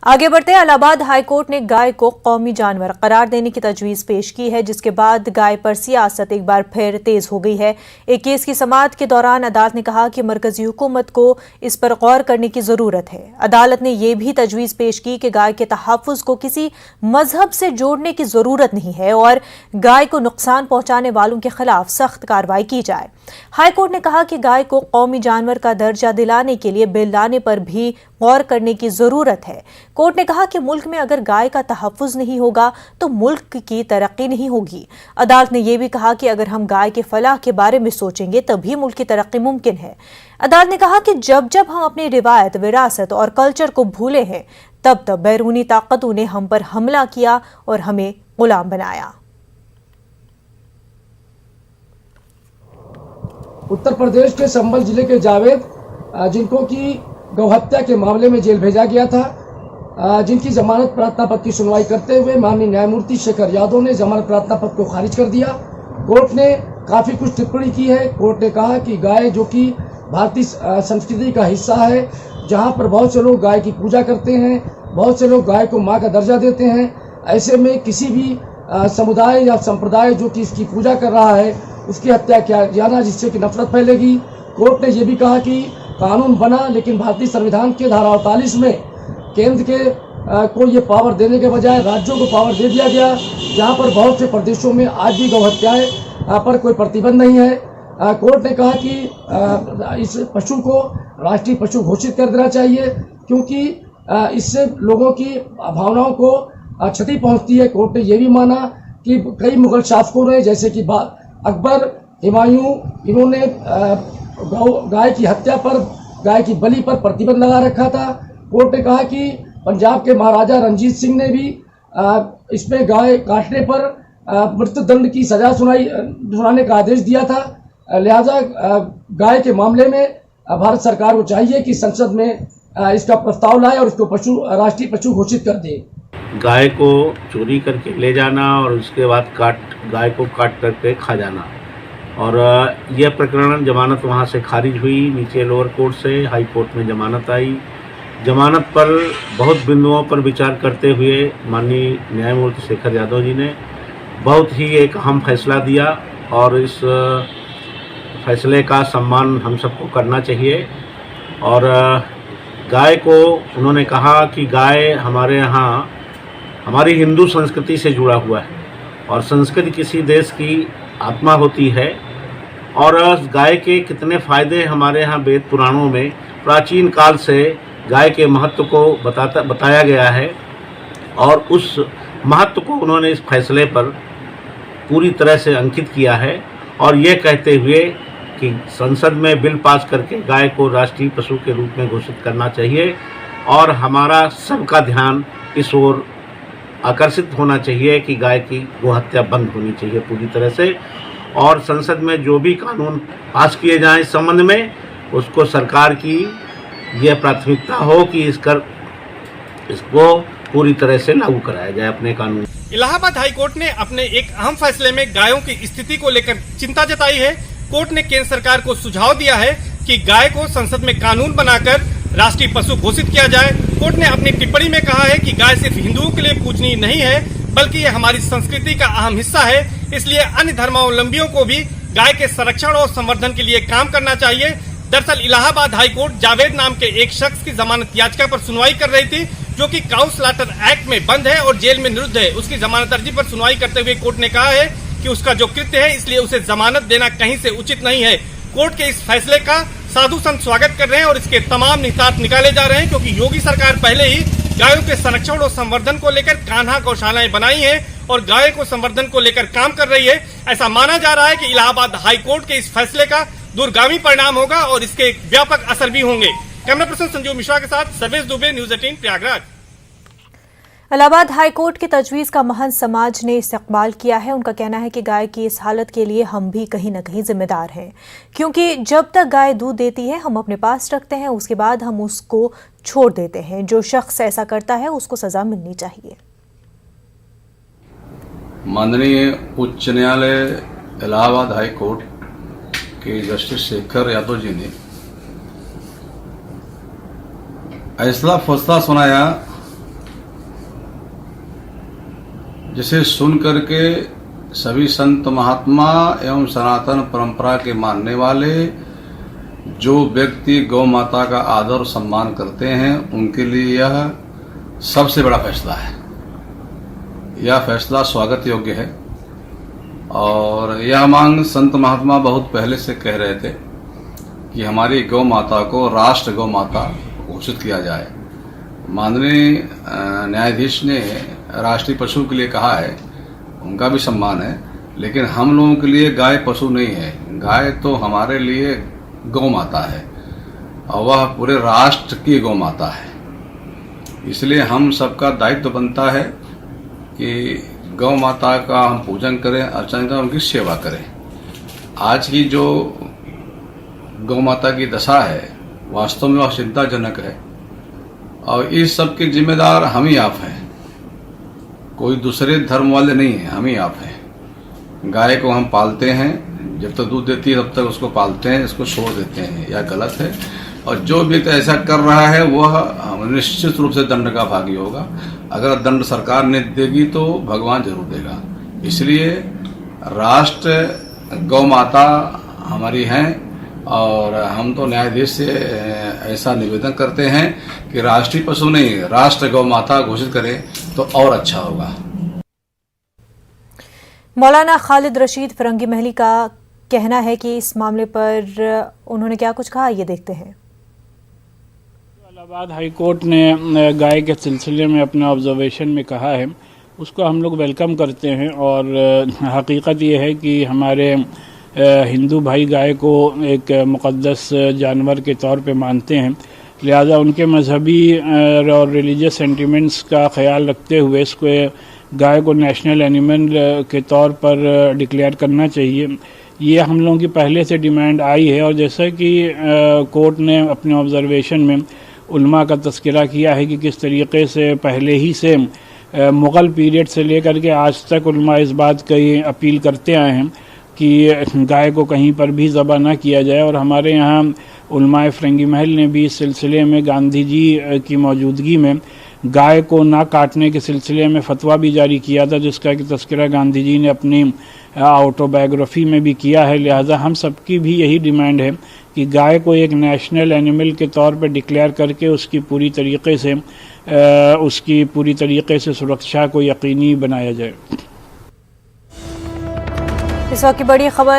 आगे बढ़ते इलाहाबाद हाईकोर्ट ने गाय को कौमी जानवर करार देने की तजवीज पेश की है, जिसके बाद गाय पर सियासत एक बार फिर तेज हो गई है। एक केस की समाअत के दौरान अदालत ने कहा कि मरकजी हुकूमत को इस पर गौर करने की जरूरत है। अदालत ने यह भी तजवीज पेश की कि गाय के तहफ्फुज को किसी मजहब से जोड़ने की जरूरत नहीं है और गाय को नुकसान पहुंचाने वालों के खिलाफ सख्त कार्रवाई की जाए। हाईकोर्ट ने कहा कि गाय को कौमी जानवर का दर्जा दिलाने के लिए बिल लाने पर भी गौर करने की जरूरत है। कोर्ट ने कहा कि मुल्क में अगर गाय का तहफ्फुज नहीं होगा तो मुल्क की तरक्की नहीं होगी। अदालत ने यह भी कहा कि अगर हम गाय के फलाह के बारे में सोचेंगे तभी मुल्क की तरक्की मुमकिन है। अदालत ने कहा कि जब जब हम अपनी रिवायत, विरासत और कल्चर को भूले हैं, तब तब बैरूनी ताकतों ने हम पर हमला किया और हमें गुलाम बनाया। उत्तर प्रदेश के संभल जिले के जावेद, जिनको की गौहत्या के मामले में जेल भेजा गया था, जिनकी जमानत प्रार्थना पत्र की सुनवाई करते हुए माननीय न्यायमूर्ति शेखर यादव ने जमानत प्रार्थना पत्र को खारिज कर दिया। कोर्ट ने काफी कुछ टिप्पणी की है। कोर्ट ने कहा कि गाय जो कि भारतीय संस्कृति का हिस्सा है, जहां पर बहुत से लोग गाय की पूजा करते हैं, बहुत से लोग गाय को मां का दर्जा देते हैं, ऐसे में किसी भी समुदाय या संप्रदाय जो कि इसकी पूजा कर रहा है उसकी हत्या किया जाना, जिससे कि नफरत फैलेगी। कोर्ट ने यह भी कहा कि कानून बना, लेकिन भारतीय संविधान के धारा 48 में केंद्र के को ये पावर देने के बजाय राज्यों को पावर दे दिया गया, जहां पर बहुत से प्रदेशों में आज भी गौहत्याएं पर कोई प्रतिबंध नहीं है। कोर्ट ने कहा कि इस पशु को राष्ट्रीय पशु घोषित कर देना चाहिए, क्योंकि इससे लोगों की भावनाओं को क्षति पहुंचती है। कोर्ट ने यह भी माना कि कई मुगल शासकों ने, जैसे कि अकबर, हुमायूं, इन्होंने गाय की हत्या पर, गाय की बलि पर प्रतिबंध लगा रखा था। कोर्ट ने कहा कि पंजाब के महाराजा रणजीत सिंह ने भी इसमें गाय काटने पर मृत्युदंड की सजा सुनाने का आदेश दिया था। लिहाजा गाय के मामले में भारत सरकार को चाहिए कि संसद में इसका प्रस्ताव लाए और इसको राष्ट्रीय पशु घोषित कर दे। गाय को चोरी करके ले जाना और उसके बाद गाय को काट करके खा जाना, और यह प्रकरण जमानत वहां से खारिज हुई, नीचे लोअर कोर्ट से हाई कोर्ट में जमानत आई। जमानत पर बहुत बिंदुओं पर विचार करते हुए माननीय न्यायमूर्ति शेखर यादव जी ने बहुत ही एक अहम फैसला दिया, और इस फैसले का सम्मान हम सबको करना चाहिए। और गाय को उन्होंने कहा कि गाय हमारे यहाँ हमारी हिंदू संस्कृति से जुड़ा हुआ है, और संस्कृति किसी देश की आत्मा होती है, और गाय के कितने फ़ायदे हमारे यहाँ वेद पुराणों में प्राचीन काल से गाय के महत्व को बताया गया है, और उस महत्व को उन्होंने इस फैसले पर पूरी तरह से अंकित किया है, और ये कहते हुए कि संसद में बिल पास करके गाय को राष्ट्रीय पशु के रूप में घोषित करना चाहिए, और हमारा सबका ध्यान इस ओर आकर्षित होना चाहिए कि गाय की गोहत्या बंद होनी चाहिए पूरी तरह से, और संसद में जो भी कानून पास किए जाएं इस संबंध में, उसको सरकार की यह प्राथमिकता हो कि इसको पूरी तरह से लागू कराया जाए अपने कानून। इलाहाबाद हाईकोर्ट ने अपने एक अहम फैसले में गायों की स्थिति को लेकर चिंता जताई है। कोर्ट ने केंद्र सरकार को सुझाव दिया है कि गाय को संसद में कानून बनाकर राष्ट्रीय पशु घोषित किया जाए। कोर्ट ने अपनी टिप्पणी में कहा है कि गाय सिर्फ हिंदुओं के लिए पूजनीय नहीं है, बल्कि ये हमारी संस्कृति का अहम हिस्सा है, इसलिए अन्य धर्मावलंबियों को भी गाय के संरक्षण और संवर्धन के लिए काम करना चाहिए। दरअसल इलाहाबाद हाईकोर्ट जावेद नाम के एक शख्स की जमानत याचिका पर सुनवाई कर रही थी, जो कि काउ स्लॉटर एक्ट में बंद है और जेल में निरुद्ध है। उसकी जमानत अर्जी पर सुनवाई करते हुए कोर्ट ने कहा है कि उसका जो कृत्य है, इसलिए उसे जमानत देना कहीं से उचित नहीं है। कोर्ट के इस फैसले का साधु संत स्वागत कर रहे हैं और इसके तमाम निहितार्थ निकाले जा रहे हैं, क्योंकि योगी सरकार पहले ही गायों के संरक्षण और संवर्धन को लेकर कान्हा गौशालाएं बनाई हैं और गाय को संवर्धन को लेकर काम कर रही है। ऐसा माना जा रहा है कि इलाहाबाद हाईकोर्ट के इस फैसले का दूरगामी परिणाम होगा और इसके व्यापक असर भी होंगे। कैमरा पर्सन संजीव मिश्रा के साथ सर्वेश दुबे, न्यूज 18 प्रयागराज। इलाहाबाद हाईकोर्ट की तजवीज का महंत समाज ने इस्तकबाल किया है। उनका कहना है कि गाय की इस हालत के लिए हम भी कहीं न कहीं जिम्मेदार हैं, क्योंकि जब तक गाय दूध देती है हम अपने पास रखते हैं, उसके बाद हम उसको छोड़ देते हैं। जो शख्स ऐसा करता है उसको सजा मिलनी चाहिए। माननीय उच्च न्यायालय इलाहाबाद हाई कोर्ट के जस्टिस शेखर यादव जी ने ऐसा फैसला सुनाया जिसे सुन करके सभी संत महात्मा एवं सनातन परंपरा के मानने वाले जो व्यक्ति गौ माता का आदर और सम्मान करते हैं उनके लिए यह सबसे बड़ा फैसला है। यह फैसला स्वागत योग्य है और यह मांग संत महात्मा बहुत पहले से कह रहे थे कि हमारी गौ माता को राष्ट्र गौ माता घोषित किया जाए। माननीय न्यायाधीश ने राष्ट्रीय पशु के लिए कहा है, उनका भी सम्मान है, लेकिन हम लोगों के लिए गाय पशु नहीं है। गाय तो हमारे लिए गौ माता है और वह पूरे राष्ट्र की गौ माता है। इसलिए हम सबका दायित्व बनता है कि गौ माता का हम पूजन करें, अर्चना करें, उनकी सेवा करें। आज की जो गौ माता की दशा है वास्तव में वह चिंताजनक है और इस सब के जिम्मेदार हम ही आप हैं, कोई दूसरे धर्म वाले नहीं हैं, हम ही आप हैं। गाय को हम पालते हैं, जब तक दूध देती है तब तक उसको पालते हैं, इसको छोड़ देते हैं, यह गलत है। और जो व्यक्ति ऐसा कर रहा है वह निश्चित रूप से दंड का भागी होगा। अगर दंड सरकार ने देगी तो भगवान जरूर देगा। इसलिए राष्ट्र गौ माता हमारी हैं और हम तो न्यायाधीश से ऐसा निवेदन करते हैं कि राष्ट्रीय पशु नहीं, राष्ट्र गौ माता घोषित करें तो और अच्छा होगा। मौलाना खालिद रशीद फिरंगी महली का कहना है कि इस मामले पर उन्होंने क्या कुछ कहा, ये देखते हैं। इलाहाबाद हाई कोर्ट ने गाय के सिलसिले में अपने ऑब्जर्वेशन में कहा है, उसको हम लोग वेलकम करते हैं और हकीकत ये है कि हमारे हिंदू भाई गाय को एक मुक़द्दस जानवर के तौर पे मानते हैं। लिहाजा उनके मजहबी और रिलीजियस सेंटिमेंट्स का ख्याल रखते हुए इसको गाय को नेशनल एनिमल के तौर पर डिक्लेयर करना चाहिए। ये हम लोगों की पहले से डिमांड आई है और जैसा कि कोर्ट ने अपने ऑब्जर्वेशन में उल्मा का तस्करा किया है कि किस तरीके से पहले ही से मुग़ल पीरियड से लेकर के आज तक उल्मा इस बात की अपील करते आए हैं कि गाय को कहीं पर भी ज़बह ना किया जाए। और हमारे यहाँ उल्माए फिरंगी महल ने भी इस सिलसिले में गांधी जी की मौजूदगी में गाय को ना काटने के सिलसिले में फतवा भी जारी किया था, जिसका कि तस्करा गांधी जी ने अपनी ऑटोबायोग्राफी में भी किया है। लिहाजा हम सबकी भी यही डिमांड है कि गाय को एक नेशनल एनिमल के तौर पर डिक्लेयर करके उसकी पूरी तरीके से सुरक्षा को यकीनी बनाया जाए। इस वक्त की बड़ी खबर